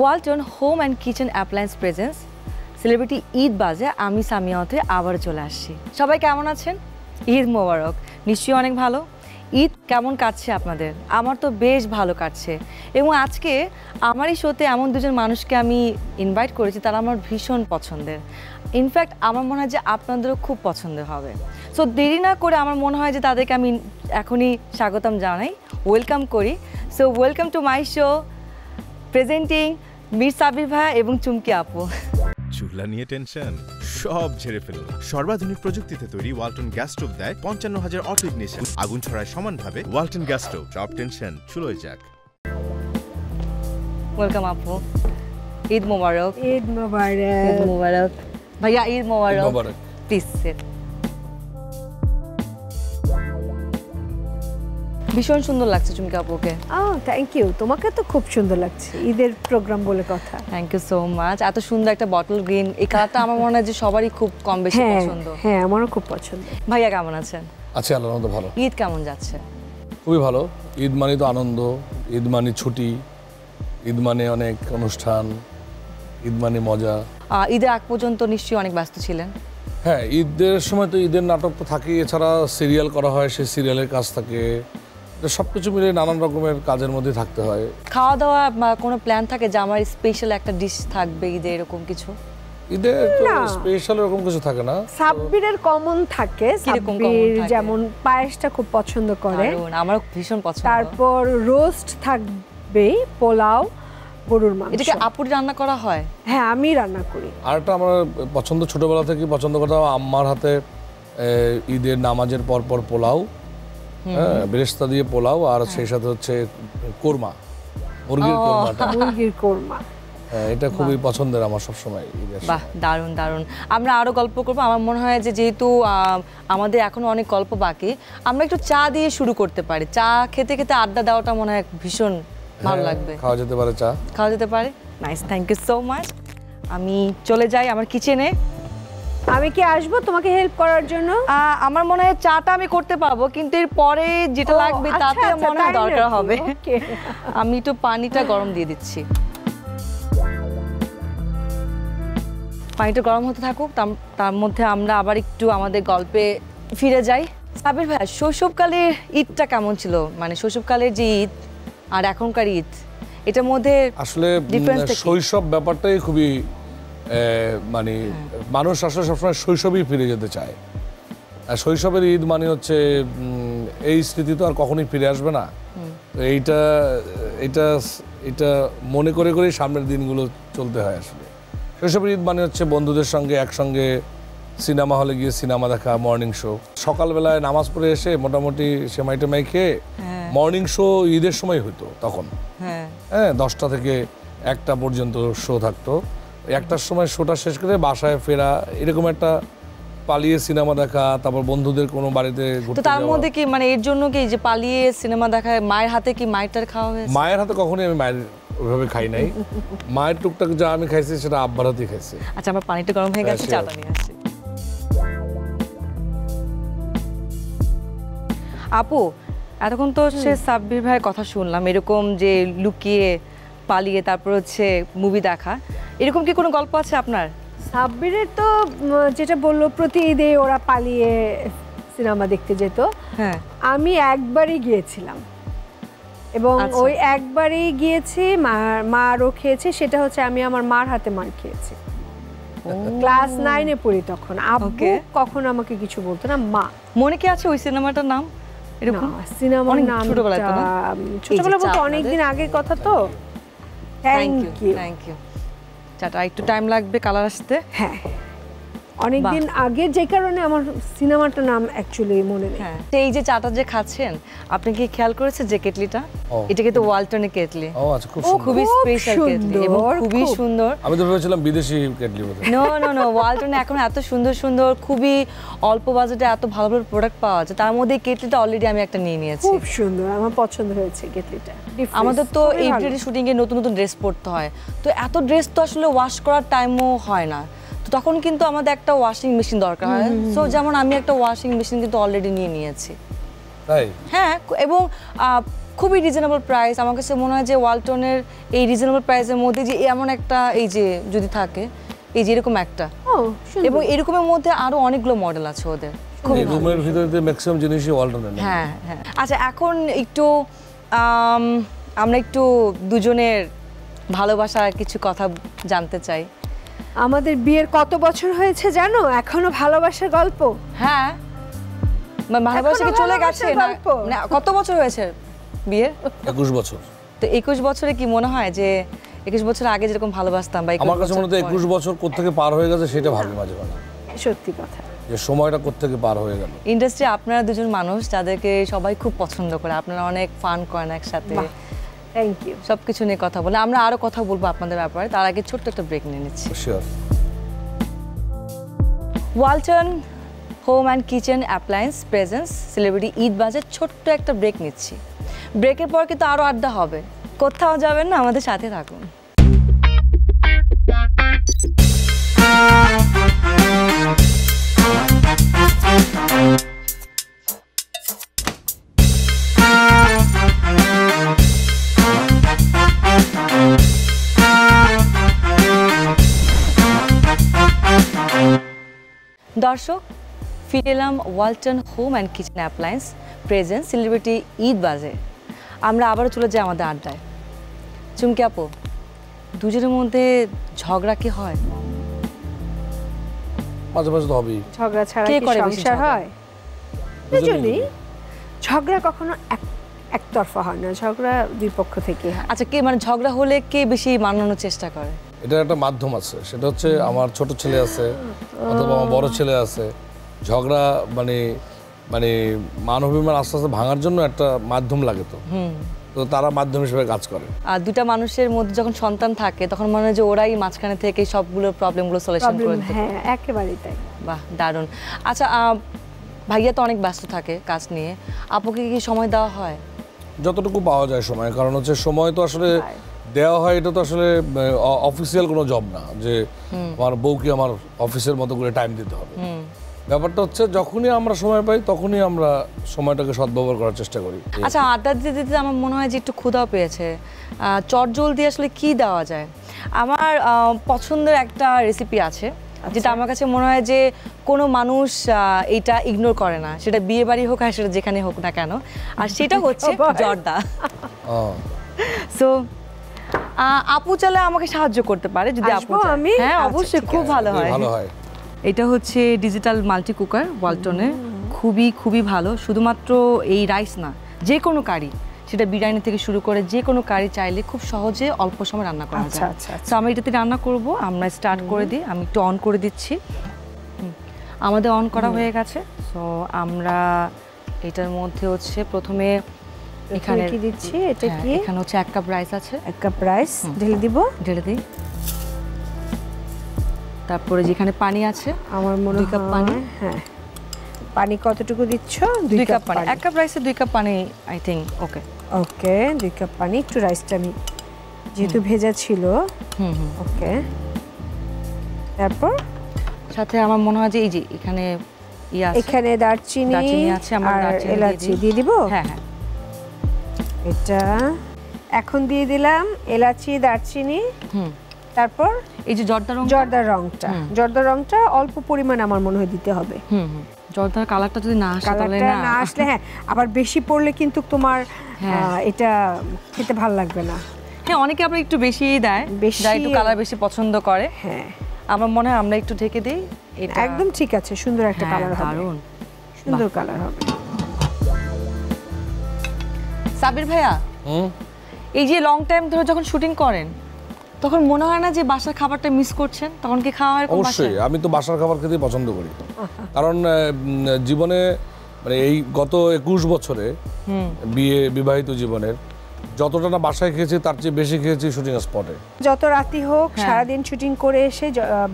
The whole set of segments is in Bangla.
Walton home and kitchen appliance presence celebrity Eid বাজে আমি সামিয়াতে আবার চলে আসছি। সবাই কেমন আছেন? ঈদ মোবারক। নিশ্চয়ই অনেক ভালো। ঈদ কেমন কাটছে আপনাদের? আমার তো বেশ ভালো কাটছে। এবং আজকে আমার এই শোতে এমন দুজন মানুষকে আমি ইনভাইট করেছি, তারা আমার ভীষণ পছন্দের। ইনফ্যাক্ট আমার মনে হয় যে আপনাদেরও খুব পছন্দের হবে। সো দেরি না করে আমার মনে হয় যে তাদেরকে আমি এখনই স্বাগতম জানাই, ওয়েলকাম করি। So welcome to my show, presenting Mir Sabbir ভাইয়া এবং চুমকি আপু। চুলা নিয়ে টেনশন সব ঝেড়ে ফেলুন। সর্বাধুনিক প্রযুক্তিতে তৈরি ওয়ালটন গ্যাস স্টোভ দেয় 55,000 অটো ইগনিশন। আগুন ছড়ায় সমানভাবে। ওয়ালটন গ্যাস স্টোভ, সব টেনশন চুলোয় যাক। ওয়েলকাম আপু, ঈদ মোবারক। ঈদ মোবারক। ঈদ মোবারক ভাইয়া, ঈদ মোবারক। Please sit. ভীষণ সুন্দর লাগছে চুমকি আপুকে। থ্যাংক ইউ, তোমাকে তো খুব সুন্দর লাগছে, ঈদের প্রোগ্রাম বলে কথা। Thank you so much. এত সুন্দর একটা বটল গ্রিন, এই কালারটা আমার মনে হয় যে সবারই খুব কম বেশি পছন্দ। হ্যাঁ, আমারও খুব পছন্দ। ভাইয়া কেমন আছেন? আচ্ছা, আনন্দ ভালো। ঈদ কেমন যাচ্ছে? খুবই ভালো। ঈদ মানে তো আনন্দ, ঈদ মানে ছুটি, ঈদ মানে অনেক অনুষ্ঠান, ঈদ মানে মজা। ঈদের আগ পর্যন্ত নিশ্চয়ই অনেক ব্যস্ত ছিলেন। হ্যাঁ, ঈদের সময় তো ঈদের নাটক তো থাকেই, এছাড়া সিরিয়াল করা হয়, সেই সিরিয়ালের কাজ থাকে, সব কিছু মিলে নানান রকমের কাজের মধ্যে থাকতে হয়। খাওয়া দাওয়া বা কোনো প্ল্যান থাকে যে আমার স্পেশাল একটা ডিশ থাকবে ঈদে, এরকম কিছু? ঈদের তো স্পেশাল এরকম কিছু থাকে না। সাব্বিরের কমন থাকে, সাব্বির যেমন পায়েসটা খুব পছন্দ করে, আমার ভীষণ পছন্দ। তারপর রোস্ট থাকবে, পোলাও, গরুর মাংস। এটা কি আপুর রান্না করা হয়? হ্যাঁ, আমি রান্না করি। আর একটা আমার পছন্দ, ছোটবেলা থেকে পছন্দ করতাম আম্মার হাতে ঈদের নামাজের পর পর পোলাও, হ্যাঁ, বেরেস্তা দিয়ে পোলাও, আর সেই সাথে হচ্ছে কোরমা, মুরগির কোরমা। এটা খুবই পছন্দের আমার সবসময়। বাহ, দারুণ দারুণ। আমরা আরো গল্প করবো। আমার মনে হয় যে যেহেতু আমাদের এখনো অনেক গল্প বাকি, আমরা একটু চা দিয়ে শুরু করতে পারি। চা খেতে খেতে আড্ডা দেওয়াটা মনে হয় ভীষণ ভালো লাগবে। খাওয়া যেতে পারে, চা খাওয়া যেতে পারে। Nice, thank you so much. আমি চলে যাই আমার কিচেনে। আমি কি আসবো তোমাকে হেল্প করার জন্য? আমার মনে হয় চাটা আমি করতে পারবো, কিন্তু এর পরে যেটা লাগবে তাতে মনে হয় দরকার হবে। আমি একটু পানিটা গরম দিয়ে দিচ্ছি। পানিটা গরম হতে থাকুক, তার মধ্যে আমরা আবার একটু আমাদের গল্পে ফিরে যাই। সাব্বির ভাই, শৈশবকালের ঈদটা কেমন ছিল? মানে শৈশবকালের যে ঈদ আর এখনকার ঈদ, এটার মধ্যে আসলে শৈশব ব্যাপারটাই খুবই মানে মানুষ আসলে সবসময় শৈশবেই ফিরে যেতে চায়। আর শৈশবের ঈদ মানে হচ্ছে এই স্মৃতি তো আর কখনোই ফিরে আসবে না। এইটা এটা এটা মনে করে করেই সামনের দিনগুলো চলতে হয়। আসলে শৈশবের ঈদ মানে হচ্ছে বন্ধুদের সঙ্গে একসঙ্গে সিনেমা হলে গিয়ে সিনেমা দেখা, মর্নিং শো, সকালবেলায় নামাজ পড়ে এসে মোটামুটি সেমাই টেমাই খেয়ে মর্নিং শো ঈদের সময় হতো তখন। হ্যাঁ, 10টা থেকে 1টা পর্যন্ত শো থাকতো। 1টার সময় শোটা শেষ করে বাসায় ফেরা, এরকম একটা পালিয়ে সিনেমা দেখা, তারপর বন্ধুদের কোনো বাড়িতে ঘুরতে যাওয়া। তার মধ্যে কি মানে এর জন্য কি যে পালিয়ে সিনেমা দেখায় মায়ের হাতে কি মায়েরটার খাওয়া হয়েছে? মায়ের হাতে কখনোই আমি মায়ের ওইভাবে খাই নাই। মায়ের টুকটাক যা আমি খাইছি সেটা আব্বার হাতেই খাইছি। আচ্ছা, আমার পানিটা গরম হয়ে গেছে, চাটা নিয়ে আসি। আপু, এতক্ষণ তো হচ্ছে সাব্বির ভাইয়ের কথা শুনলাম, এরকম যে লুকিয়ে পালিয়ে তারপর হচ্ছে মুভি দেখা, এরকম কি কোনো গল্প আছে আপনার? সাব্বিরের তো যেটা বললো প্রতি ঈদে ওরা পালিয়ে সিনেমা দেখতে যেত। হ্যাঁ, আমি একবারই গিয়েছিলাম এবং ওই একবারই গিয়েছি, মারও খেয়েছি। সেটা হচ্ছে আমি আমার মার হাতে মার খেয়েছি। ক্লাস 9-এ পড়ি তখন। আব্বু কখনো আমাকে কিছু বলতো না, মা। মনে কি আছে ওই সিনেমাটার নাম? এরকম সিনেমার নাম ছোটবেলা বলতে অনেকদিন আগের কথা তো। Thank you. চাটা একটু টাইম লাগবে কালার আসতে। হ্যাঁ, অনেকদিন আগে, যে কারণে আমার সিনেমাটার নাম অ্যাকচুয়ালি মনে নেই। এই যে চাটা যে খাচ্ছেন, আপনি কি খেয়াল করেছেন যে কেটলিটা? এটা কিন্তু ওয়ালটনের কেটলি। ও আচ্ছা, খুবই স্পেশাল কেটলি এবং খুবই সুন্দর। আমি তো ভেবেছিলাম বিদেশি কেটলি বলে। নো, ওয়ালটনে এখন এত সুন্দর সুন্দর, খুবই অল্প বাজেটে এত ভালো ভালো প্রোডাক্ট পাওয়া যায়। তার মধ্যে কেটলিটা অলরেডি আমি একটা নিয়ে নিয়েছি। খুব সুন্দর, আমার পছন্দ হয়েছে কেটলিটা। আমাদের তো এভরিডে শুটিং এ নতুন নতুন ড্রেস পরতে হয়, তো এত ড্রেস তো আসলে ওয়াশ করার টাইমও হয় না, তো তখন কিন্তু আমাদের একটা ওয়াশিং মেশিন দরকার হয়। সো যেমন আমি একটা ওয়াশিং মেশিন কিন্তু অলরেডি নিয়ে নিয়েছি। তাই? হ্যাঁ, এবং খুবই রিজনেবল প্রাইস। আমার কাছে মনে হয় যে ওয়ালটনের এই রিজনেবল প্রাইসের মধ্যে যে এমন একটা এই যে যদি থাকে এই যে এরকম একটা, এবং এরকমের মধ্যে আরো অনেকগুলো মডেল আছে ওদের। খুবই রুমের ভিতরে ম্যাক্সিমাম জিনিসই ওয়ালটনের। হ্যাঁ হ্যাঁ। আচ্ছা, এখন একটু আমরা একটু দুজনের ভালোবাসার কিছু কথা জানতে চাই। আমাদের বিয়ের কত বছর হয়েছে জানো? এখনো ভালোবাসার গল্প? হ্যাঁ, ভালোবাসা কি চলে গেছে না? কত বছর হয়েছে বিয়ের? 21 বছর। তো 21 বছরে কি মনে হয় যে 21 বছর আগে যেরকম ভালোবাসতাম বা আমার কাছে মনে হয় 21 বছর কোত্থেকে পার হয়ে গেছে সেটা ভাবি মাঝে মাঝে। সত্যি কথা, যে সময়টা কোত্থেকে পার হয়ে গেল। ইন্ডাস্ট্রি আপনারা দুজন মানুষ যাদেরকে সবাই খুব পছন্দ করে, আপনারা অনেক ফান করেন একসাথে। Thank you. সবকিছু নিয়ে কথা বলে আমরা আরো কথা বলবো আপনাদের ব্যাপারে, তার আগে ছোট্ট একটা ব্রেক নিয়ে নিচ্ছি। Sure. Walton home and kitchen appliance presence celebrity Eid বাজার ছোট্ট একটা ব্রেক নিচ্ছি। ব্রেকের পর কিন্তু আরো আড্ডা হবে, কোথাও যাবেন না, আমাদের সাথে থাকুন। দর্শক, ফিরে এলাম Walton home and kitchen appliance present celebrity Eid বাজে। আমরা আবারও চলে যাই আমাদের আড্ডায়। চুমকি আপু, দুজনের মধ্যে ঝগড়া কি হয়? মাঝে মাঝে তো হবেই। ঝগড়া ছাড়া কি সংসার হয়? দুজনেই। ঝগড়া কখনো একতরফা হয় না, ঝগড়া দুই পক্ষ থেকে হয়। আচ্ছা, কে মানে ঝগড়া হলে কে বেশি মানানোর চেষ্টা করে? এটা একটা মাধ্যম আছে, সেটা হচ্ছে আমার ছোট ছেলে আছে অথবা আমার বড় ছেলে আছে। ঝগড়া মানে মানে মানবিমান আস্তে আস্তে ভাঙার জন্য একটা মাধ্যম লাগে, তো তারা মাধ্যম হিসেবে কাজ করে। আর দুটা মানুষের মধ্যে যখন সন্তান থাকে তখন মনে হয় যে ওরাই মাঝখানে থেকে সবগুলো প্রবলেমগুলো সলিউশন করে দেয়। হ্যাঁ, একেবারেই তাই। বাহ, দারুণ। আচ্ছা, ভাইয়া তো অনেক ব্যস্ত থাকে কাজ নিয়ে, আপুকে কি সময় দেওয়া হয়? যতটুকু পাওয়া যায় সময়, কারণ হচ্ছে সময় তো আসলে দেওয়া হয়, এটা তো আসলে অফিসিয়াল কোনো জব না যে আমার বউকে আমার অফিসের মতো করে টাইম দিতে হবে। ব্যাপারটা হচ্ছে যখনই আমরা সময় পাই তখনই আমরা সময়টাকে সদ্ব্যবহার করার চেষ্টা করি। আচ্ছা, আড্ডা দিতে দিতে আমার মনে হয় যে একটু ক্ষুধাও পেয়েছে। চটজলদি আসলে কি দেওয়া যায়? আমার পছন্দের একটা রেসিপি আছে যেটা আমার কাছে মনে হয় যে কোনো মানুষ এটা ইগনোর করে না, সেটা বিয়ে বাড়ি হোক আর সেটা যেখানে হোক না কেন, আর সেটা হচ্ছে জর্দা। সো আপু চাইলে আমাকে সাহায্য করতে পারে যদি আপু চায়। হ্যাঁ, অবশ্যই, খুব ভালো হয়। এটা হচ্ছে ডিজিটাল মাল্টি কুকার ওয়ালটনের, খুবই খুবই ভালো। শুধুমাত্র এই রাইস না, যে কোনো কারি, সেটা বিরিয়ানি থেকে শুরু করে যে কোনো কারি চাইলে খুব সহজে অল্প সময় রান্না করা যায়। তো আমরা এটাতে রান্না করব, আমরা স্টার্ট করে দিই। আমি একটু অন করে দিচ্ছি। আমাদের অন করা হয়ে গেছে। সো আমরা এটার মধ্যে হচ্ছে প্রথমে এখানে কি দিচ্ছি? এটা কি? এখানে হচ্ছে 1 কাপ রাইস আছে। 1 কাপ রাইস ঢেলে দিব। ঢেলে দিই। তারপরে যেখানে পানি আছে আমার মনে হয় 2 কাপ পানি। হ্যাঁ, পানি কতটুকু দিচ্ছ? 2 কাপ পানি। 1 কাপ রাইসে 2 কাপ পানি, I think. Okay okay, 2 cup পানি। একটু রাইসটা আমি যেহেতু ভেজা ছিল। ওকে, তারপর সাথে আমার মনে হয় যে এই যে এখানে এখানে দারচিনি আছে, আমরা দারচিনি এলাচি দিয়ে দিব। হ্যাঁ হ্যাঁ, এটা এখন দিয়ে দিলাম এলাচি, দারচিনি। তারপর এই যে জর্দার রংটা অল্প পরিমাণ আমার মনে হয় দিতে হবে। জর্দার কালারটা যদি না আসে তাহলে না আসলে, হ্যাঁ, আবার বেশি পড়লে কিন্তু তোমার এটা খেতে ভালো লাগবে না। হ্যাঁ, অনেকে আবার একটু বেশিই দেয়, যারা একটু কালার বেশি পছন্দ করে। হ্যাঁ, আমার মনে হয় আমরা একটু ঢেকে দিই। এটা একদম ঠিক আছে, সুন্দর একটা কালার হবে। দারুণ সুন্দর কালার হবে। সাবির ভাইয়া, এই যে লং টাইম ধরে যখন শুটিং করেন তখন মনে হয় না যে বাসার খাবারটা মিস করছেন? তখন কি খাওয়া হয়? অবশ্যই, আমি তো বাসার খাবার খেতে পছন্দ করি, কারণ জীবনে মানে এই গত 21 বছরে বিবাহিত জীবনের যতটা না বাসায় খেয়েছি তার চেয়ে বেশি খেয়েছি শুটিং স্পটে। যত রাতি হোক, সারাদিন শুটিং করে এসে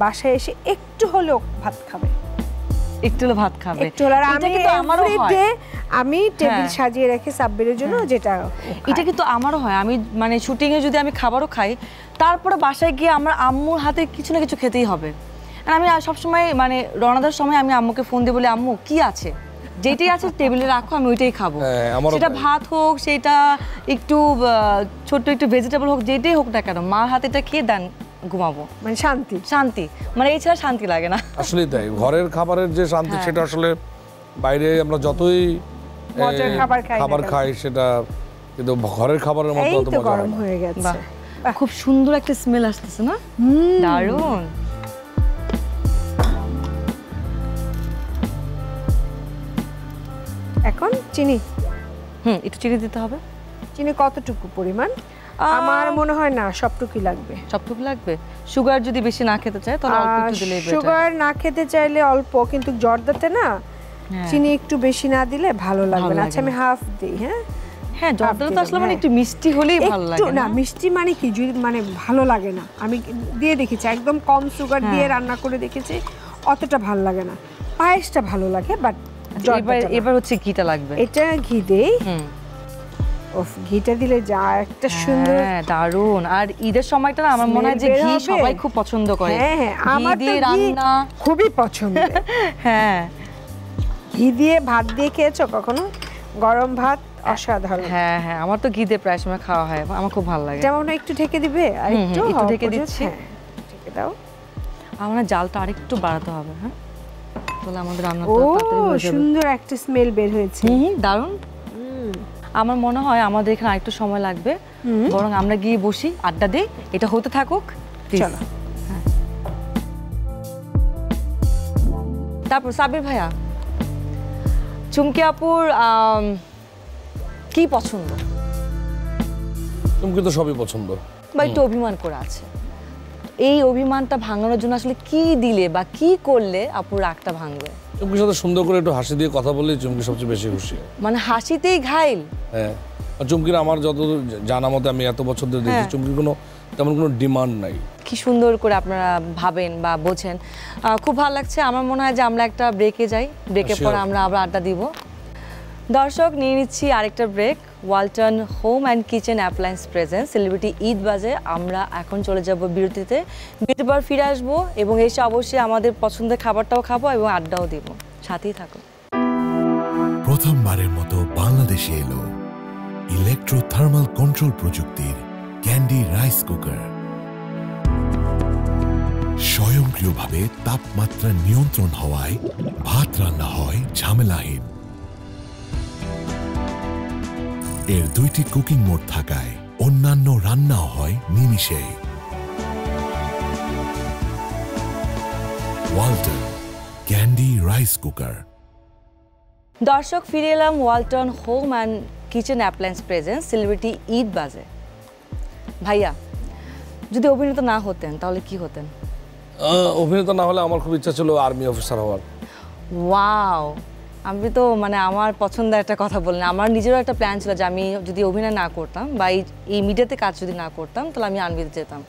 বাসায় এসে একটু হলেও ভাত খাবে, একটু হলেও ভাত খাবে। আমি টেবিল সাজিয়ে রেখে সাব্বিরের জন্য, যেটা এটা কিন্তু আমারও হয়। আমি মানে শুটিং এ যদি আমি খাবারও খাই, তারপরে বাসায় গিয়ে আমার আম্মুর হাতে কিছু না কিছু খেতেই হবে। আর আমি সবসময় মানে রওনাদার সময় আমি আম্মুকে ফোন দিয়ে বলি, আম্মু কি আছে, যেটাই আছে টেবিলে রাখো, আমি ওইটাই খাবো। সেটা ভাত হোক, সেটা একটু ছোট্ট একটু ভেজিটেবল হোক, যেটাই হোক না কেন, মার হাতেটা খেয়ে দেন ঘুমাবো, মানে শান্তি শান্তি, মানে এছাড়া শান্তি লাগে না। আসলে তাই, ঘরের খাবারের যে শান্তি সেটা আসলে বাইরে আমরা যতই খাবার খাই সেটা, কিন্তু ঘরের খাবারের মতো অত মজা গরম হয়ে গেছে। খুব সুন্দর একটা স্মেল আসতেছে না? দারুণ। এখন চিনি, একটু চিনি দিতে হবে। চিনি কতটুকু পরিমাণ? আমার মনে হয় না সবটুকুই লাগবে। সবটুকু লাগবে? সুগার যদি বেশি না খেতে চায় তাহলে অল্প একটু দিলেই বেটার। সুগার না খেতে চাইলে অল্প, কিন্তু জর্দাতে না চিনি একটু বেশি না দিলে ভালো লাগবে না। আচ্ছা আমি হাফ দিই। হ্যাঁ, জর্দাটা তো আসলে মানে একটু মিষ্টি হলেই ভালো লাগে না? মিষ্টি মানে কি, যদি মানে ভালো লাগে না, আমি দিয়ে দেখেছি একদম কম সুগার দিয়ে রান্না করে দেখেছি, অতটা ভালো লাগে না। পায়েসটা ভালো লাগে, বাট এবার হচ্ছে ঘিটা লাগবে। এটা ঘি দেই। ঘিটা দিলে যা একটা সুন্দর, দারুণ। আর ঈদের সময়টা আমার মনে হয় যে ঘি সবাই খুব পছন্দ করে। আমার দিয়ে রান্না খুবই পছন্দ। হ্যাঁ, ঘি দিয়ে ভাত দিয়ে খেয়েছো কখনো? গরম ভাত অসাধারণ। হ্যাঁ হ্যাঁ, আমার তো ঘি দিয়ে প্রায় সময় খাওয়া হয়, আমার খুব ভালো লাগে। যেমন একটু ঢেকে দিবে, আর একটু ঢেকে দিচ্ছি। ঢেকে দাও। আমার জালটা আরেকটু বাড়াতে হবে। হ্যাঁ, তাহলে আমাদের রান্নাটা তাড়াতাড়ি হয়ে যাবে। সুন্দর একটা স্মেল বের হয়েছে। দারুণ। আমার মনে হয় আমাদের এখানে আরেকটু সময় লাগবে, বরং আমরা গিয়ে বসি, আড্ডা দিই, এটা হতে থাকুক। চলো। তারপর সাবির ভাইয়া, চুমকি আপুর কি পছন্দ? চুমকি তো সবই পছন্দ, বা একটু অভিমান করে আছে। এই অভিমানটা ভাঙানোর জন্য আসলে কি দিলে বা কি করলে আপুর রাগটা ভাঙবে? চুমকির সাথে সুন্দর করে একটু হাসি দিয়ে কথা বললেই চুমকি সবচেয়ে বেশি খুশি। মানে হাসিতেই ঘাইল? হ্যাঁ, চুমকির আমার যত জানা মতে, আমি এত বছর ধরে দেখি, চুমকির কোনো তেমন কোনো ডিমান্ড নাই। কি সুন্দর করে আপনারা ভাবেন বা বোঝেন, খুব ভালো লাগছে। আমার মনে হয় যে আমরা একটা ব্রেকে যাই, ব্রেকের পর আমরা আবার আড্ডা দিব। দর্শক, নিয়ে নিচ্ছি আরেকটা break. Walton home and kitchen appliance presence celebrity Eid বাজে। আমরা এখন চলে যাব বিরতিতে, বিরতির পর ফিরে আসবো এবং এসে অবশ্যই আমাদের পছন্দের খাবারটাও খাবো এবং আড্ডাও দিব। সাথেই থাকো। প্রথমবারের মতো বাংলাদেশে এলো ইলেকট্রো থার্মাল কন্ট্রোল প্রযুক্তির ক্যান্ডি রাইস কুকার। স্বয়ংক্রিয়ভাবে তাপমাত্রা নিয়ন্ত্রণ হওয়ায় ভাত রান্না হয় ঝামেলাহীন। এর 2টি কুকিং মোড থাকায় অন্যান্য রান্নাও হয় নিমিষে। Walton candy rice cooker. দর্শক, ফিরে এলাম Walton home and kitchen appliance presence celebrity Eid বাজে। ভাইয়া, যদি অভিনেতা না হতেন তাহলে কি হতেন? অভিনেতা না হলে আমার খুব ইচ্ছা ছিল আর্মি অফিসার হওয়ার। ওয়াও, আমি তো মানে আমার পছন্দের একটা কথা বললেন। আমার নিজেরও একটা প্ল্যান ছিল যে আমি যদি অভিনয় না করতাম বা এই মিডিয়াতে কাজ যদি না করতাম তাহলে আমি আর্মিতে যেতাম।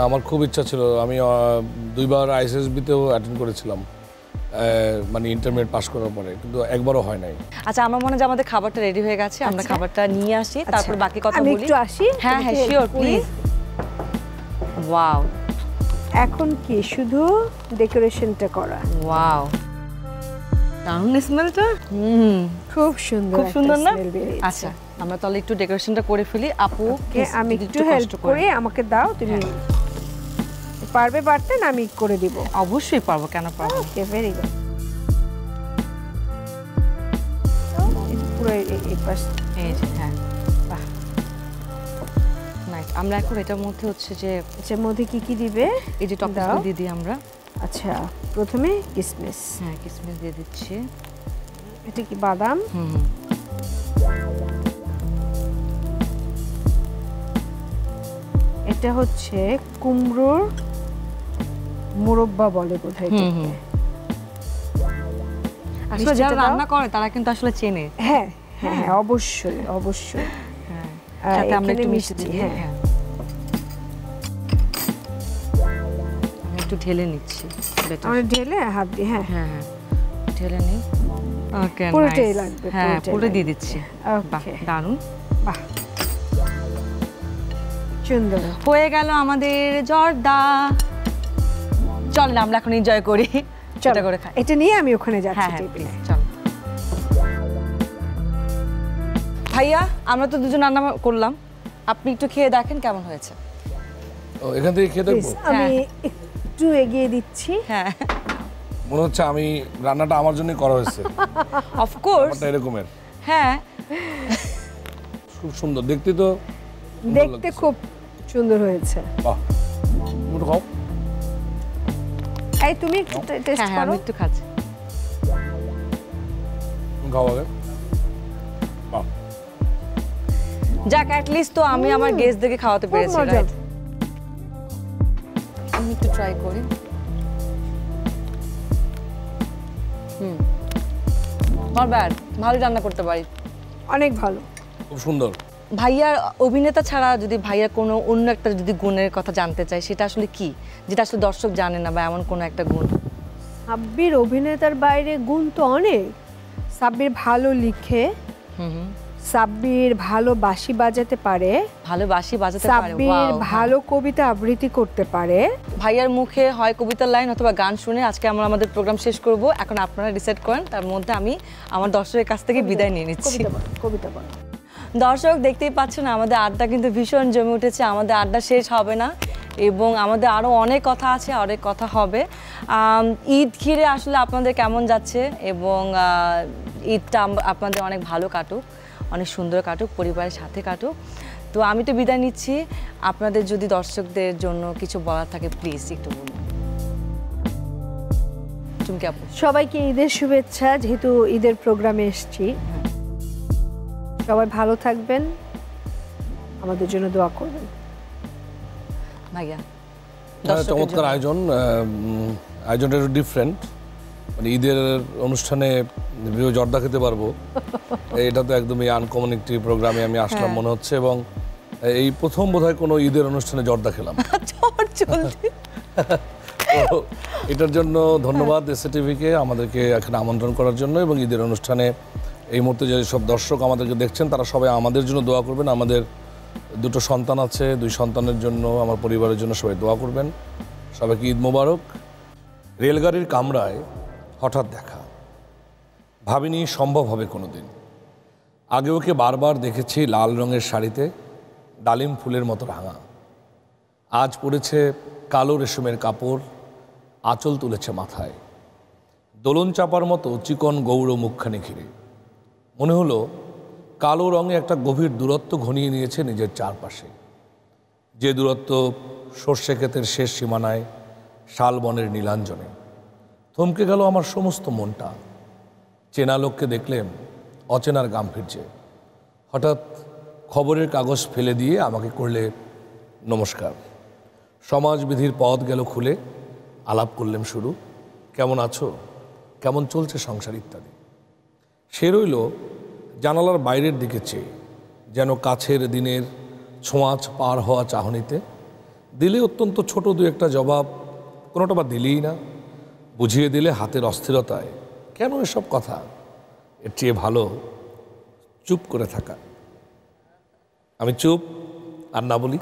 আমার খুব ইচ্ছা ছিল। আমি 2বার আইএসএসবিতেও অ্যাটেন্ড করেছিলাম, মানে ইন্টারমিডিয়েট পাস করার পরে, কিন্তু একবারও হয় নাই। আচ্ছা, আমার মনে হয় যে আমাদের খাবারটা রেডি হয়ে গেছে, আমরা খাবারটা নিয়ে আসি, তারপর বাকি কথা বলি। আমি একটু আসি। হ্যাঁ হ্যাঁ, শিওর, প্লিজ। ওয়াও, এখন কি শুধু ডেকোরেশনটা করা? ওয়াও, দারুণ স্মেলটা। খুব সুন্দর, খুব সুন্দর না? আচ্ছা, আমরা তাহলে একটু ডেকোরেশনটা করে ফেলি। আপু, আমি একটু হেল্প করে, আমাকে দাও। তুমি পারবে পারতে না? আমি করে দিব। অবশ্যই পারবো, কেন পারবো। ওকে, ভেরি গুড। পুরো এই পাশ, এই যে, হ্যাঁ, বাহ, নাইস। আমরা এখন এটার মধ্যে হচ্ছে যে এর মধ্যে কি কি দিবে? এই যে টপগুলো দিয়ে দিই আমরা। আচ্ছা, প্রথমে কিসমিস। হ্যাঁ, কিসমিস দিয়ে দিচ্ছি। এটা কি বাদাম? এটা হচ্ছে কুমড়োর মুরব্বা বলে বোধহয়। আসলে যারা রান্না করে তারা কিন্তু আসলে চেনে। হ্যাঁ হ্যাঁ, অবশ্যই অবশ্যই। হ্যাঁ, সাথে আমরা একটু মিষ্টি দিই। হ্যাঁ, আমি একটু ঢেলে নিচ্ছি। আমরা ঢেলে হাত দিয়ে, হ্যাঁ হ্যাঁ হ্যাঁ, ঢেলে নিই। ওকে, পুরোটাই লাগবে। হ্যাঁ, পুরো দিয়ে দিচ্ছি। বাহ, দারুণ। বাহ, সুন্দর হয়ে গেল আমাদের জর্দা। চল না, আমরা এখন এনজয় করি। চলো করে খাই। এটা নিয়ে আমি ওখানে যাচ্ছি টেবিলে। চল। ভাইয়া আমরা তো দুজন রান্না করলাম, আপনি একটু খেয়ে দেখেন কেমন হয়েছে। এখান থেকে খেয়ে দেখবো? আমি একটু এগিয়ে দিচ্ছি। হ্যাঁ মনে হচ্ছে আমি রান্নাটা আমার জন্যই করা হয়েছে। অফকোর্স এরকমের। হ্যাঁ খুব সুন্দর দেখতে, তো দেখতে খুব সুন্দর হয়েছে। বাহ, একটু খাও। এই তুমি একটু টেস্ট হ্যাঁ করো। আমি একটু খাচ্ছি। খাও আগে। বাহ, যাক অ্যাট লিস্ট তো আমি আমার গেস্টদেরকে খাওয়াতে পেরেছি, মজা। রাইট? আমি একটু ট্রাই করি। নট ব্যাড, ভালোই রান্না করতে পারি। অনেক ভালো। খুব সুন্দর। ভাইয়ার অভিনেতা ছাড়া যদি ভাইয়ার কোনো অন্য একটা যদি গুণের কথা জানতে চাই, সেটা আসলে কি, যেটা আসলে দর্শক জানে না, বা এমন কোনো একটা গুণ? সাব্বির অভিনেতার বাইরে গুণ তো অনেক। সাব্বির ভালো লিখে, সাব্বির ভালো বাঁশি বাজাতে পারে, ভালো বাঁশি বাজাতে পারে, সাব্বির ভালো কবিতা আবৃত্তি করতে পারে। ভাইয়ার মুখে হয় কবিতার লাইন অথবা গান শুনে আজকে আমরা আমাদের প্রোগ্রাম শেষ করব। এখন আপনারা ডিসাইড করেন, তার মধ্যে আমি আমার দর্শকের কাছ থেকে বিদায় নিয়ে নিচ্ছি। কবিতা বলো। দর্শক দেখতেই পাচ্ছেন আমাদের আড্ডা কিন্তু ভীষণ জমে উঠেছে। আমাদের আড্ডা শেষ হবে না এবং আমাদের আরও অনেক কথা আছে, অনেক কথা হবে। ঈদ ঘিরে আসলে আপনাদের কেমন যাচ্ছে, এবং ঈদটা আপনাদের অনেক ভালো কাটুক, অনেক সুন্দর কাটুক, পরিবারের সাথে কাটুক। তো আমি তো বিদায় নিচ্ছি। আপনাদের যদি দর্শকদের জন্য কিছু বলার থাকে প্লিজ একটু বলুন। চুমকি আপু। সবাইকে ঈদের শুভেচ্ছা, যেহেতু ঈদের প্রোগ্রামে এসেছি। সবাই ভালো থাকবেন, আমাদের জন্য দোয়া করবেন। ভাইয়া চমৎকার আয়োজন। আয়োজনটা একটু ডিফারেন্ট, মানে ঈদের অনুষ্ঠানে জর্দা খেতে পারবো, এটা তো একদমই আনকমন একটি প্রোগ্রামে আমি আসলাম মনে হচ্ছে, এবং এই প্রথম বোধহয় কোনো ঈদের অনুষ্ঠানে জর্দা খেলাম। তো এটার জন্য ধন্যবাদ এসএটিভিকে, আমাদেরকে এখানে আমন্ত্রণ করার জন্য, এবং ঈদের অনুষ্ঠানে এই মুহূর্তে যে সব দর্শক আমাদেরকে দেখছেন তারা সবাই আমাদের জন্য দোয়া করবেন। আমাদের দুটো সন্তান আছে, দুই সন্তানের জন্য, আমার পরিবারের জন্য সবাই দোয়া করবেন। সবাইকে ঈদ মোবারক। রেলগাড়ির কামরায় হঠাৎ দেখা, ভাবিনি সম্ভব হবে কোনো দিন। আগে ওকে বারবার দেখেছি লাল রঙের শাড়িতে, ডালিম ফুলের মতো রাঙা। আজ পরেছে কালো রেশমের কাপড়, আঁচল তুলেছে মাথায়, দোলন চাপার মতো চিকন গৌর মুখখানি ঘিরে। মনে হলো কালো রঙে একটা গভীর দূরত্ব ঘনিয়ে নিয়েছে নিজের চারপাশে, যে দূরত্ব সর্ষে ক্ষেতের শেষ সীমানায় শালবনের নীলাঞ্জনে। থমকে গেল আমার সমস্ত মনটা। চেনা লোককে দেখলেন অচেনার গাম্ভীর্যে। হঠাৎ খবরের কাগজ ফেলে দিয়ে আমাকে করলে নমস্কার। সমাজবিধির পথ গেল খুলে, আলাপ করলেন শুরু, কেমন আছো, কেমন চলছে সংসার ইত্যাদি। সে রইল জানালার বাইরের দিকে চেয়ে, যেন কাছের দিনের ছোঁয়াচ পার হওয়া চাহনিতে। দিলে অত্যন্ত ছোট দু একটা জবাব, কোনোটা বা দিলেই না। বুঝিয়ে দিলে হাতের অস্থিরতায় কেন এসব কথা, এর চেয়ে ভালো চুপ করে থাকা। আমি চুপ আর না বলি।